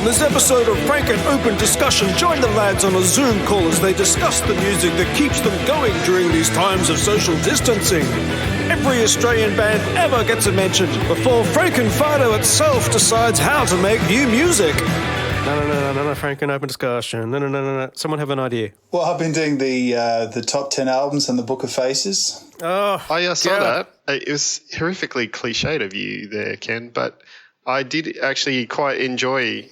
this episode of Frank and Open Discussion, join the lads on a Zoom call as they discuss the music that keeps them going during these times of social distancing. Every Australian band ever gets a mention before Frank and Fido itself decides how to make new music. No, Frank and Open Discussion. No. Someone have an idea. Well, I've been doing the top 10 albums and the Book of Faces. Oh, yeah, I saw that. It was horrifically cliched of you there, Ken, but I did actually quite enjoy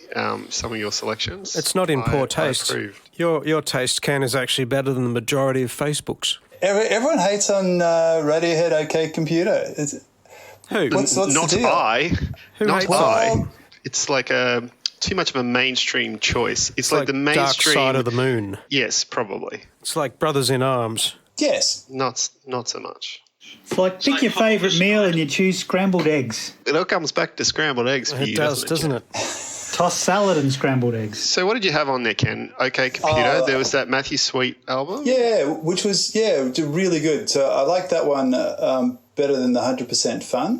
some of your selections. It's not in poor taste. Your taste, Ken, is actually better than the majority of Facebook's. Everyone hates on Radiohead OK Computer. Who? What's not the deal? Who Not hates I. on? It's like too much of a mainstream choice. It's like the Dark mainstream. Side of the Moon. Yes, probably. It's like Brothers in Arms. Yes. Not so much. It's like pick your favourite meal and you choose scrambled eggs. It all comes back to scrambled eggs for you, doesn't it? Toss salad and scrambled eggs. So what did you have on there, Ken? OK Computer. There was that Matthew Sweet album. Yeah, which was really good. So I like that one better than the 100% Fun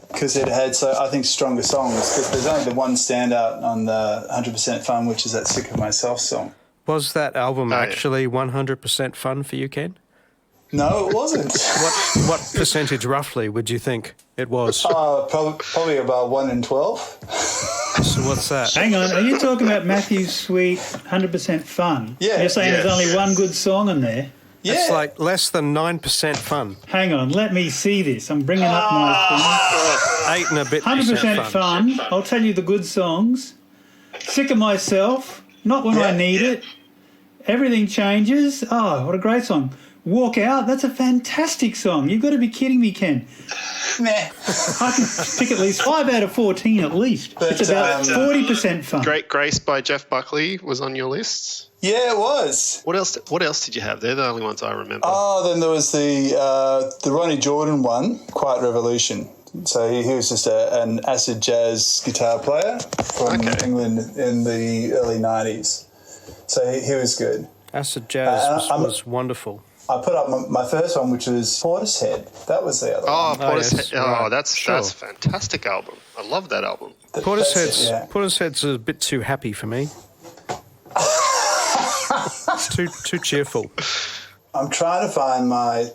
because it had, I think, stronger songs. But there's only the one standout on the 100% Fun, which is that Sick of Myself song. Was that album actually 100% fun for you, Ken? No, it wasn't. What percentage roughly would you think it was? Probably about 1 in 12. So what's that? Hang on, are you talking about Matthew Sweet 100% Fun? Yeah. You're saying there's only one good song in there? Yeah. It's like less than 9% fun. Hang on, let me see this. I'm bringing up my 8 and a bit 100% fun. I'll tell you the good songs. Sick of Myself, Not When I Need It. Everything Changes. Oh, what a great song. Walk Out, that's a fantastic song. You've got to be kidding me, Ken. Meh. I can pick at least 5 out of 14 at least. But, it's about 40% fun. Great Grace by Jeff Buckley was on your list. Yeah, it was. What else did you have? They're the only ones I remember. Oh, then there was the Ronnie Jordan one, Quiet Revolution. So he was just an acid jazz guitar player from England in the early 90s. So he was good. Acid jazz was wonderful. I put up my first one, which was Portishead. That was the other one. Portishead. Yes, right. That's a fantastic album. I love that album. Portishead's a bit too happy for me. It's too cheerful. I'm trying to find my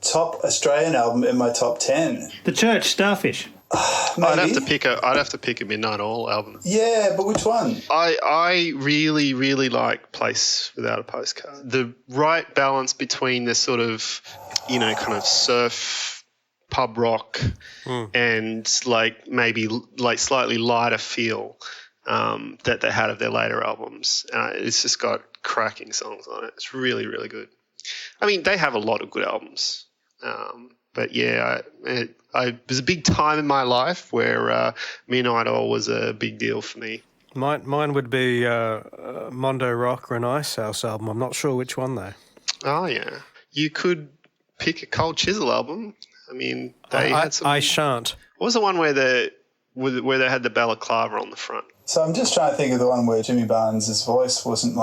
top Australian album in my top 10. The Church, Starfish. Maybe. I'd have to pick a Midnight Oil album. Yeah, but which one? I really, really like Place Without a Postcard. The right balance between the sort of, kind of surf pub rock and maybe slightly lighter feel that they had of their later albums. It's just got cracking songs on it. It's really, really good. I mean, they have a lot of good albums. But yeah, it was a big time in my life where Midnight Oil was a big deal for me. Mine would be Mondo Rock or an Ice House album. I'm not sure which one though. Oh yeah, you could pick a Cold Chisel album. I mean, they had some. I shan't. What was the one where they had the balaclava on the front? So I'm just trying to think of the one where Jimmy Barnes' voice wasn't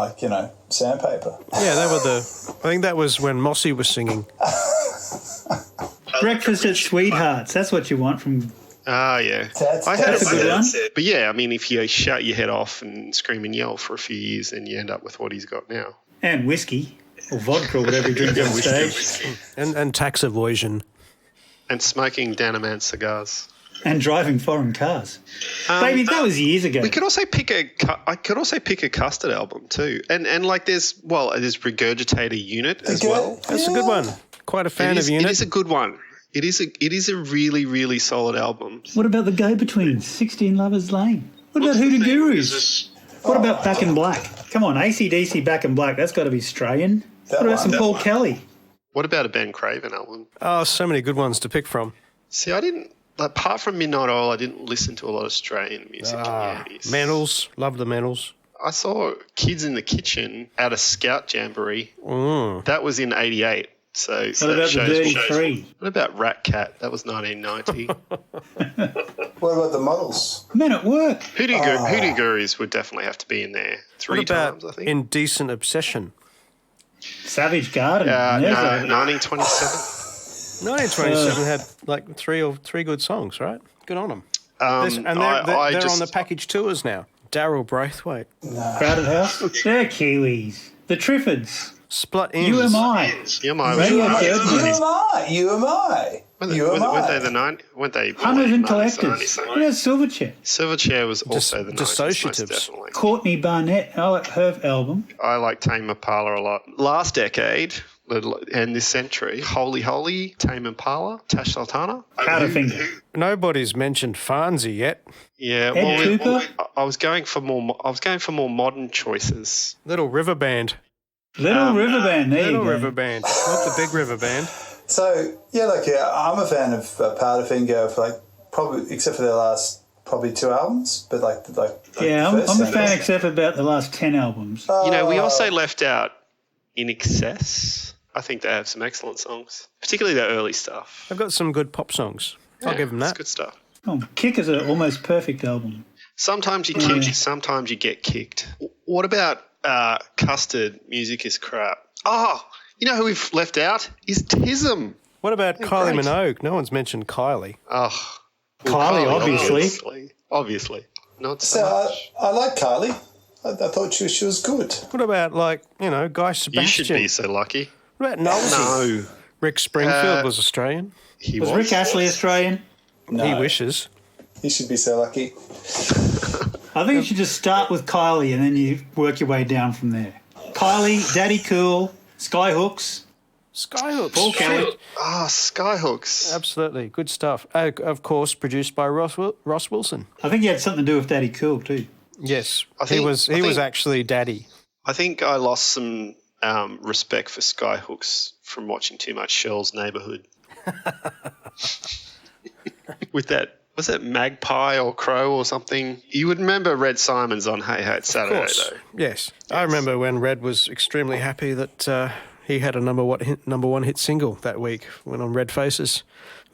sandpaper. Yeah, I think that was when Mossy was singing. Breakfast at Sweethearts. That's what you want from... Ah, yeah. That's a good one. But yeah, I mean, if you shout your head off and scream and yell for a few years, then you end up with what he's got now. And whiskey. Or vodka or whatever he drinks on stage. And tax evasion. And smoking Danamant cigars. And driving foreign cars. Baby, that was years ago. I could also pick a Custard album too. And there's Regurgitator Unit as well. That's a good one. Quite a fan of Unit. It is a good one. It is a really, really solid album. What about the Go-Betweens, 16 Lovers Lane? What about Hoodoo Gurus? What about Back in Black? Come on, AC/DC Back in Black, that's got to be Australian. What about some Paul Kelly? What about a Ben Craven album? Oh, so many good ones to pick from. See, I didn't, apart from Midnight Oil, I didn't listen to a lot of Australian music in the 80s. Mantles, love the Mantles. I saw Kids in the Kitchen at a Scout Jamboree. That was in 88. So what about the Dirty Three? What about Rat Cat? That was 1990. What about the Models? Men at Work. Hoodoo Gurus would definitely have to be in there three times, I think. Indecent Obsession? Savage Garden. 1927. 1927 had three good songs, right? Good on them. And they're on the package tours now. Daryl Braithwaite. Crowded House. They're Kiwis. The Triffids. Split Ends. UMI. UMI. Weren't they Hunters and Collectors. What about Silverchair? Silverchair was also the 90s, most Dissociatives. definitely. Courtney Barnett. I like her album. I like Tame Impala a lot. Last decade and this century, Holy, Tame Impala, Tash Sultana. Powderfinger. Nobody's mentioned Farnsey yet. Yeah, Ed Cooper. I was going for more modern choices. Little River Band. Little River Band. There Little you go. River Band. Not the big River Band. So, I'm a fan of Powderfinger for probably, except for their last probably 2 albums, but Yeah, I'm a fan except for about the last 10 albums. We also left out In Excess. I think they have some excellent songs, particularly their early stuff. They've got some good pop songs. I'll give them that. It's good stuff. Oh, Kick is an almost perfect album. Sometimes you kick, sometimes you get kicked. What about Custard? Music is crap. Oh, you know who we've left out? Is Tism. What about Kylie Minogue? No one's mentioned Kylie. Oh, Kylie, obviously. Obviously. Not so So much. I like Kylie. I thought she was good. What about, Guy Sebastian? You should be so lucky. What about Nosey? No. Rick Springfield was Australian. He Was Rick Astley Australian? No, He wishes. He should be so lucky. I think you should just start with Kylie and then you work your way down from there. Kylie, Daddy Cool, Skyhooks. Skyhooks. Paul Kelly. Ah, Skyhooks. Absolutely. Good stuff. Of course, produced by Ross Wilson. I think he had something to do with Daddy Cool too. Yes. I He think- was actually Daddy. I think I lost some respect for Skyhooks from watching too much Shell's Neighbourhood. With that, was it Magpie or Crow or something? You would remember Red Simons on Hey Hey It's Of Saturday, course. though. Yes. I remember when Red was extremely happy that he had a number one hit single that week when on Red Faces,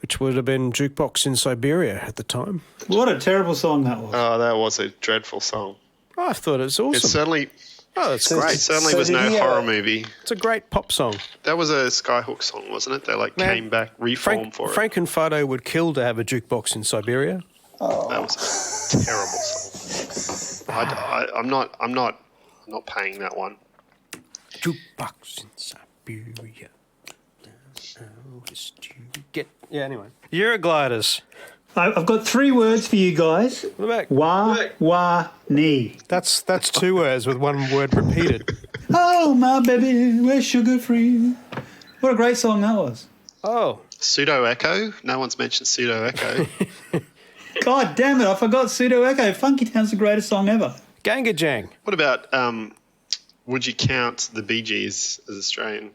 which would have been Jukebox in Siberia at the time. What a terrible song that was. Oh, that was a dreadful song. I thought it was awesome. It certainly So- great. Certainly so was did no he, horror movie. It's a great pop song. That was a Skyhook song, wasn't it? They came back, reformed for it. Frankenfado would kill to have a Jukebox in Siberia. That was a terrible song. I'm not paying that one. Jukebox in Siberia. Anyway. Eurogliders. I've got 3 words for you guys. What about Wah, nee. That's 2 words with 1 word repeated. Oh, my baby, we're sugar free. What a great song that was. Oh. Pseudo Echo. No one's mentioned Pseudo Echo. God damn it, I forgot Pseudo Echo. Funky Town's the greatest song ever. Gangajang. What about would you count the Bee Gees as Australian?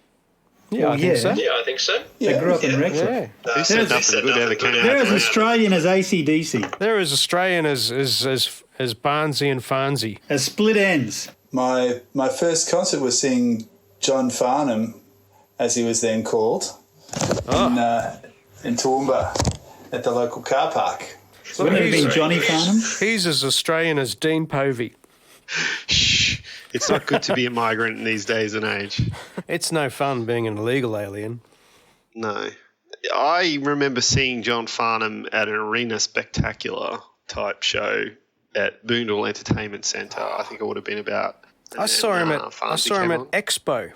Yeah, I think so. Yeah, I think so. They grew up in Wrexham. Yeah. Who said nothing good ever came They're out as of it? Australian as AC/DC. They're as Australian as Barnsey and Farnsey. As Split Ends. My first concert was seeing John Farnham, as he was then called, in Toowoomba at the local car park. Wouldn't it have been Johnny Farnham? He's as Australian as Dean Povey. Shh. It's not good to be a migrant in these days and age. It's no fun being an illegal alien. No. I remember seeing John Farnham at an arena spectacular type show at Boondall Entertainment Centre. I think it would have been about. I saw him at Expo.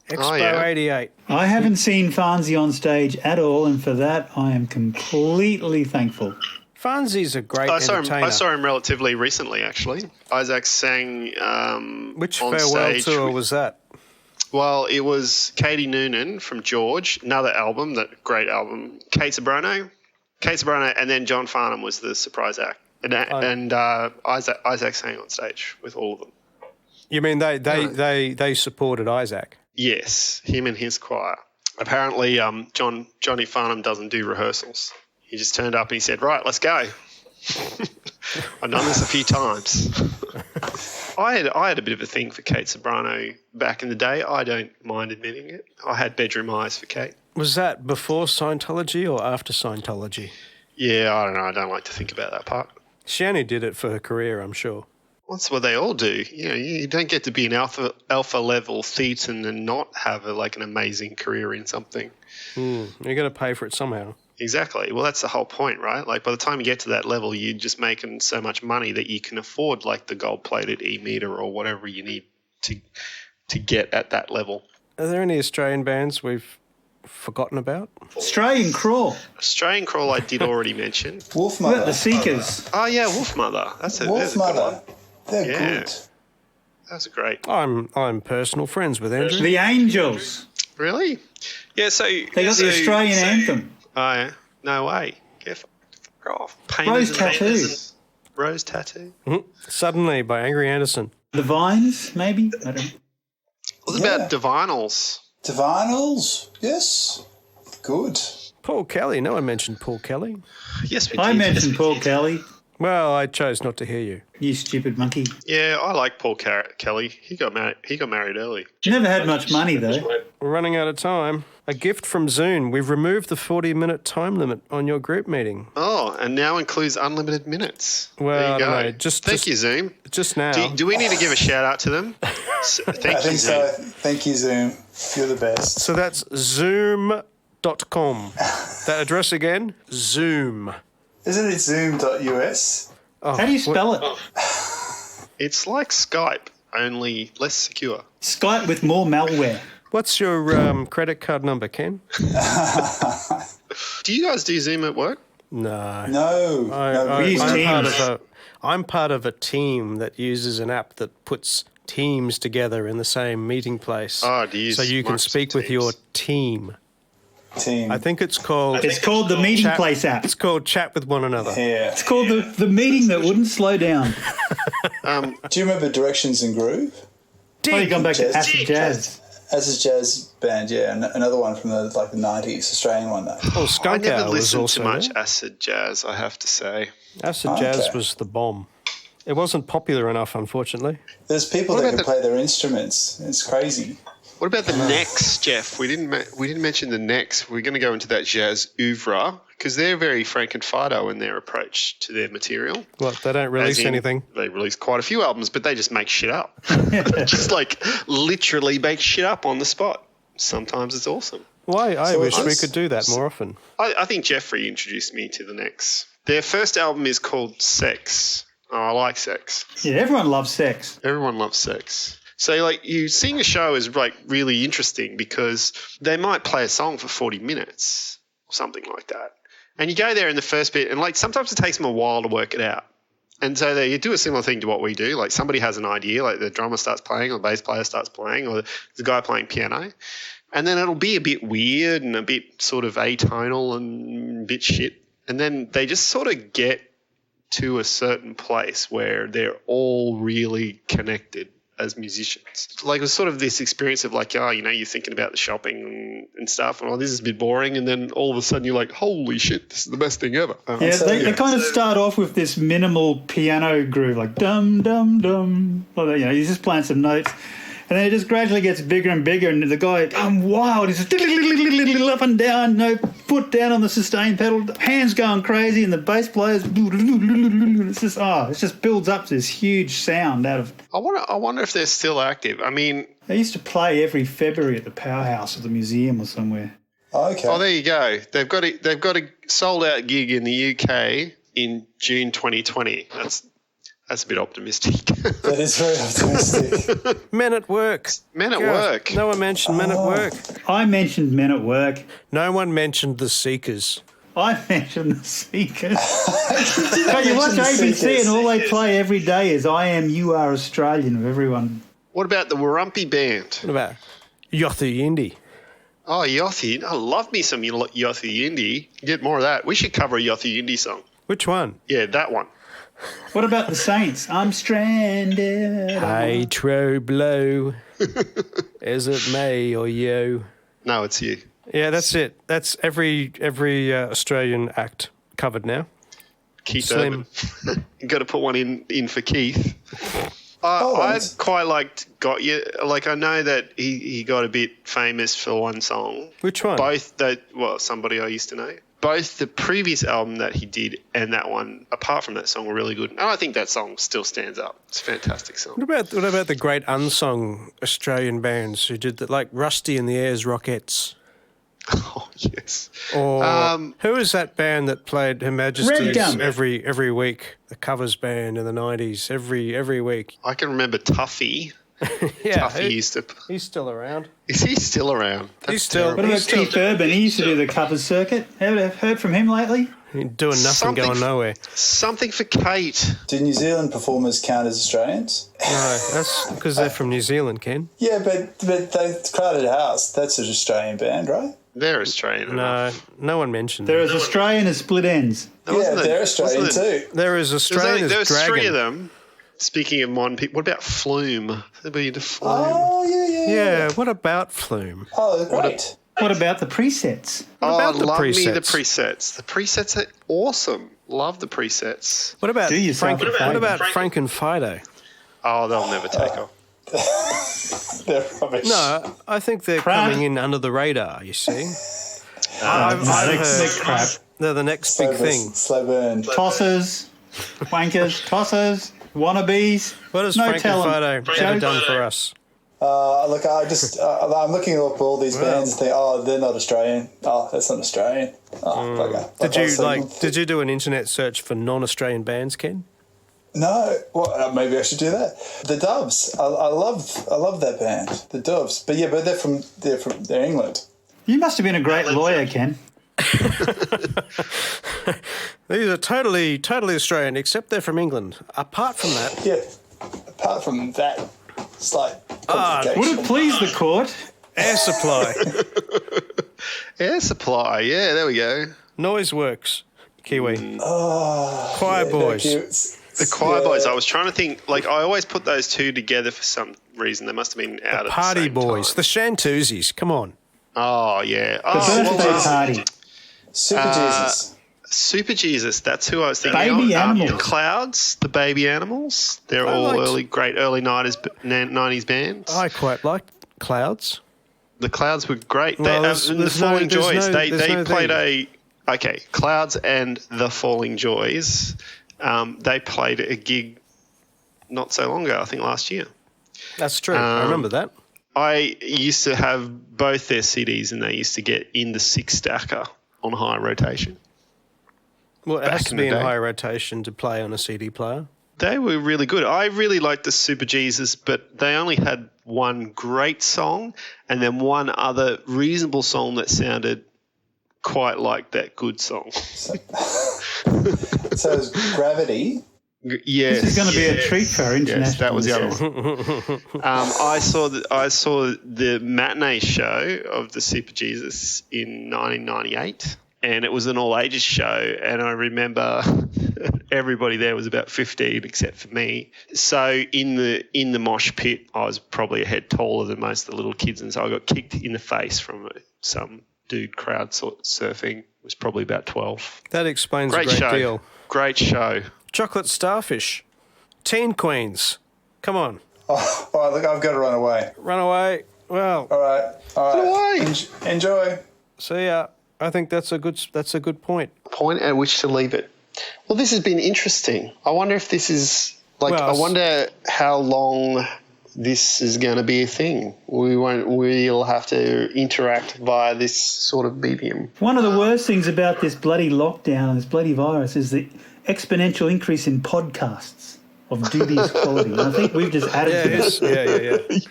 Expo 88. I haven't seen Farnsey on stage at all, and for that I am completely thankful. Farnsey's a great I entertainer. saw him relatively recently, actually. Isaac sang Which on farewell stage tour was that? Well, it was Katie Noonan from George, another album, that great album. Kate Sobrano, and then John Farnham was the surprise act. And Isaac sang on stage with all of them. You mean they supported Isaac? Yes, him and his choir. Apparently, Johnny Farnham doesn't do rehearsals. He just turned up and he said, "Right, let's go." I've done this a few times. I had a bit of a thing for Kate Sobrano back in the day. I don't mind admitting it. I had bedroom eyes for Kate. Was that before Scientology or after Scientology? Yeah, I don't know. I don't like to think about that part. She only did it for her career, I'm sure. That's what they all do. You know, you don't get to be an alpha level thetan and not have an amazing career in something. You're going to pay for it somehow. Exactly. Well, that's the whole point, right? Like by the time you get to that level, you're just making so much money that you can afford like the gold-plated E-meter or whatever you need to get at that level. Are there any Australian bands we've forgotten about? Australian Crawl. Australian Crawl I did already mention. Wolf What about Mother. the Seekers? Oh, yeah, Wolf Mother. That's a Wolf good one. Mother. They're Yeah. good. That's great. I'm personal friends with Andrew. The Angels. Really? Yeah, so... They got the Australian anthem. Oh, yeah. No way. Get fuck off. Rose and Tattoo. painters. Rose Tattoo. Suddenly by Angry Anderson. The Vines, maybe? I don't know. What Yeah. about Divinals? Divinals. Yes. Good. Paul Kelly. No one mentioned Paul Kelly. Yes, we I did. mentioned Paul Kelly. Well, I chose not to hear you. You stupid monkey. Yeah, I like Paul Kelly. He got married early. Never had much money, though. We're running out of time. A gift from Zoom. We've removed the 40-minute time limit on your group meeting. Oh, and now includes unlimited minutes. Well, there you I go. don't know, just- Thank you, Zoom. Just now. Do we need to give a shout out to them? Thank I you, think Zoom. so. Thank you, Zoom. You're the best. So that's zoom.com. That address again? Zoom. Isn't it zoom.us? Oh, How do you spell it? It's like Skype, only less secure. Skype with more malware. What's your credit card number, Ken? Do you guys do Zoom at work? No. No. I, use I'm part of a team that uses an app that puts teams together in the same meeting place. Oh, do you use so you can Microsoft speak with Teams? your team. Team. I think it's called It's called the Meeting Chat- Place app. It's called Chat with One Another. Yeah. It's called the meeting that wouldn't slow down. Do you remember Directions and Groove? Oh, you gone back to Jazz. acid jazz. As a jazz band, yeah. Another one from the 90s, Australian one though. Oh, I Skunk never Hour was listened also to much there. acid jazz, I have to say. Acid Jazz Okay. was the bomb. It wasn't popular enough, unfortunately. There's people What that about can play their instruments. It's crazy. What about the Necks, Jeff? We didn't mention the Necks. We're going to go into that jazz oeuvre because they're very Frankenfido in their approach to their material. What, they don't release As in, anything? They release quite a few albums, but they just make shit up. Just like literally make shit up on the spot. Sometimes it's awesome. Why? I So wish we it's- could do that more often. I think Jeffrey introduced me to the Necks. Their first album is called Sex. Oh, I like Sex. Yeah, everyone loves sex. Everyone loves sex. So, like, you seeing a show is, like, really interesting because they might play a song for 40 minutes or something like that. And you go there in the first bit, and, like, sometimes it takes them a while to work it out. And so you do a similar thing to what we do. Like, somebody has an idea, like the drummer starts playing or the bass player starts playing or the guy playing piano. And then it'll be a bit weird and a bit sort of atonal and a bit shit. And then they just sort of get to a certain place where they're all really connected as musicians. Like it was sort of this experience of like, oh, you know, you're thinking about the shopping and stuff and this is a bit boring, and then all of a sudden you're like, holy shit, this is the best thing ever. Yeah, they kind of start off with this minimal piano groove, like dum dum dum. Well, you know, he's just playing some notes, and then it just gradually gets bigger and bigger, and the guy, I'm wild, he's just up and down, no foot down on the sustain pedal, hands going crazy, and the bass players, it just builds up this huge sound out of. I wonder if they're still active. I mean, They used to play every February at the Powerhouse at the museum or somewhere. Okay. oh, there you go. They've got a sold out gig in the UK in June 2020. That's a bit optimistic. That is very optimistic. Men at Work. Men at God, Work. No one mentioned Men at Work. I mentioned Men at Work. No one mentioned The Seekers. I mentioned the Seekers. But you watch mentioned the ABC Seekers. and all they play every day is I Am, You Are Australian of everyone. What about the Warumpi Band? What about Yothu Yindi? Oh, Yothi. I love me some Yothi Yindi. Get more of that. We should cover a Yothi Yindi song. Which one? Yeah, that one. What about the Saints? I'm stranded. Hey, Tro Blow. Is it me or you? No, it's you. Yeah, that's it. That's every Australian act covered now. Keith Slim. Urban. You got to put one in for Keith. I Holland. quite liked Got You. Like, I know that he got a bit famous for one song. Which one? Somebody I used to know. Both the previous album that he did and that one, apart from that song, were really good. And I think that song still stands up. It's a fantastic song. What about the great unsung Australian bands who did that, like Rusty and the Airs Rockettes? Oh, yes. Or who is that band that played Her Majesty's Gum. every week? The covers band in the 90s, every week. I can remember Tuffy. Yeah, Tuffy used to. he's still around. Is he still around? He's still. What about Keith Urban? He used to do the covers circuit. Have heard from him lately? Doing nothing, going nowhere. Something for Kate. Do New Zealand performers count as Australians? No, that's because they're from New Zealand, Ken. Yeah, but they Crowded House. That's an Australian band, right? They're Australian. No, no one mentioned They're it. as Australian as Split Ends. Yeah, they're Australian too. There is Australian There as was Dragon. 3 of them. Speaking of modern people, what about Flume? Anybody into Flume? Oh, yeah. Yeah, what about Flume? Oh, they're great. What about the presets? about the love me the presets? presets. The presets are awesome. Love the presets. What about Do yourself a What favour. about Frank and Fido? Oh, they'll never take off. They're rubbish. No, I think they're Crap. coming in under the radar, you see. No, I've they're heard crap. they're the next big thing. Slow burn. Tossers, wankers, tossers, wannabes. What has No Frank and talent. Fido ever done for us? Look, I'm looking up all these bands and think, oh, they're not Australian. Oh, that's not Australian. Oh, bugger. Did you do an internet search for non-Australian bands, Ken? No, well, maybe I should do that. The Doves, I love that band, the Doves. But yeah, they're England. You must have been a great lawyer, Ken. These are totally Australian, except they're from England. Apart from that, Yeah, apart from that slight complication. Would it please the court? Air Supply, Air Supply. Yeah, there we go. Noise Works, Kiwi, Oh, Choir yeah, Boys. they're cute. The Choir Yeah. Boys. I was trying to think. Like, I always put those two together for some reason. They must have been out at Party the same Boys, time. the Shantuzis. Come on. Oh yeah. The Oh, birthday party. Super Jesus. Super Jesus. That's who I was thinking Baby of. Animals. The Clouds, the Baby Animals. They're I all liked- great early 90s bands. I quite liked Clouds. The Clouds were great. Well, They, there's the no- Falling there's Joys. no- They there's no played thing. Clouds and the Falling Joys. They played a gig not so long ago. I think last year. That's true. I remember that. I used to have both their CDs, and they used to get in the 6-stacker on high rotation. Well, it back has to in be the in day. high rotation to play on a CD player. They were really good. I really liked the Super Jesus, but they only had one great song and then one other reasonable song that sounded quite like that good song. So it's Gravity. Yes. This is going to be a treat for our international. Yes, that was the other listeners. one. I saw the matinee show of the Super Jesus in 1998, and it was an all ages show. And I remember everybody there was about 15 except for me. So in the mosh pit, I was probably a head taller than most of the little kids, and so I got kicked in the face from some dude crowd surfing. It was probably about 12. That explains Great a great show. deal. Great show. Chocolate Starfish, Teen Queens. Come on, Oh, all right, look, I've got to run away. run away. Well, All right. away. Enjoy. see ya. I think that's a good point. Point at which to leave it. Well, this has been interesting. I wonder if this is like. Well, I wonder how long this is going to be a thing. We'll have to interact via this sort of medium. One of the worst things about this bloody lockdown, this bloody virus, is the exponential increase in podcasts of dubious quality. And I think we've just added to that.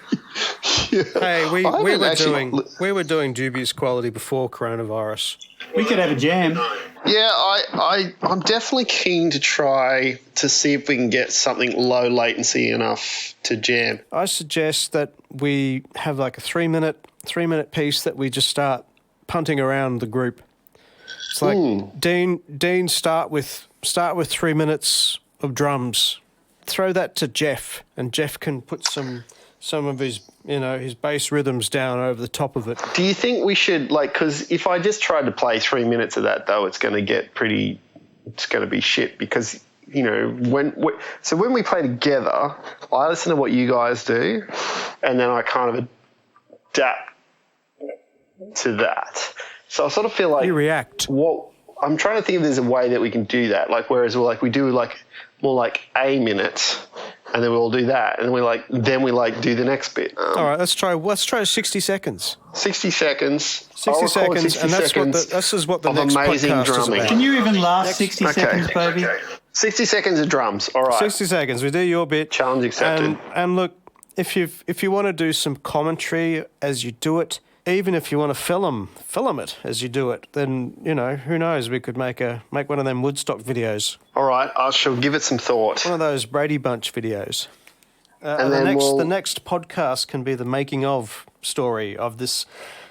Yeah. Hey, we haven't were actually- doing dubious quality before coronavirus. We could have a jam. Yeah, I'm definitely keen to try to see if we can get something low latency enough to jam. I suggest that we have like a 3-minute piece that we just start punting around the group. It's like Dean, start with 3 minutes of drums. Throw that to Jeff, and Jeff can put some of his his bass rhythms down over the top of it. Do you think we should because if I just tried to play 3 minutes of that though, it's going to get pretty. It's going to be shit because when we play together, I listen to what you guys do, and then I kind of adapt to that. So I sort of feel like You react. what I'm trying to think if there's a way that we can do that. Like whereas we do like more like a minute, And then we'll do that, and we do the next bit. All right, let's try 60 seconds. 60 seconds. 60 seconds, and this is what the next podcast is about. Can you even last 60 seconds, baby? 60 seconds of drums. All right. 60 seconds. We do your bit. Challenge accepted. And look, if you want to do some commentary as you do it, even if you want to film it as you do it, then, you know, who knows, we could make one of them Woodstock videos. All right, I shall give it some thought. One of those Brady Bunch videos. And then the next podcast can be the making of story of this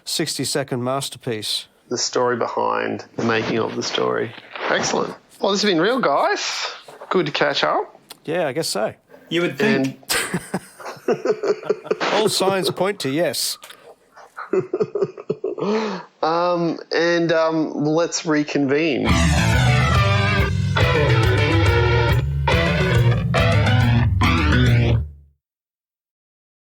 60-second masterpiece. The story behind the making of the story. Excellent. Well, this has been real, guys. Good to catch up. Yeah, I guess so. You would think. All signs point to yes. Let's reconvene.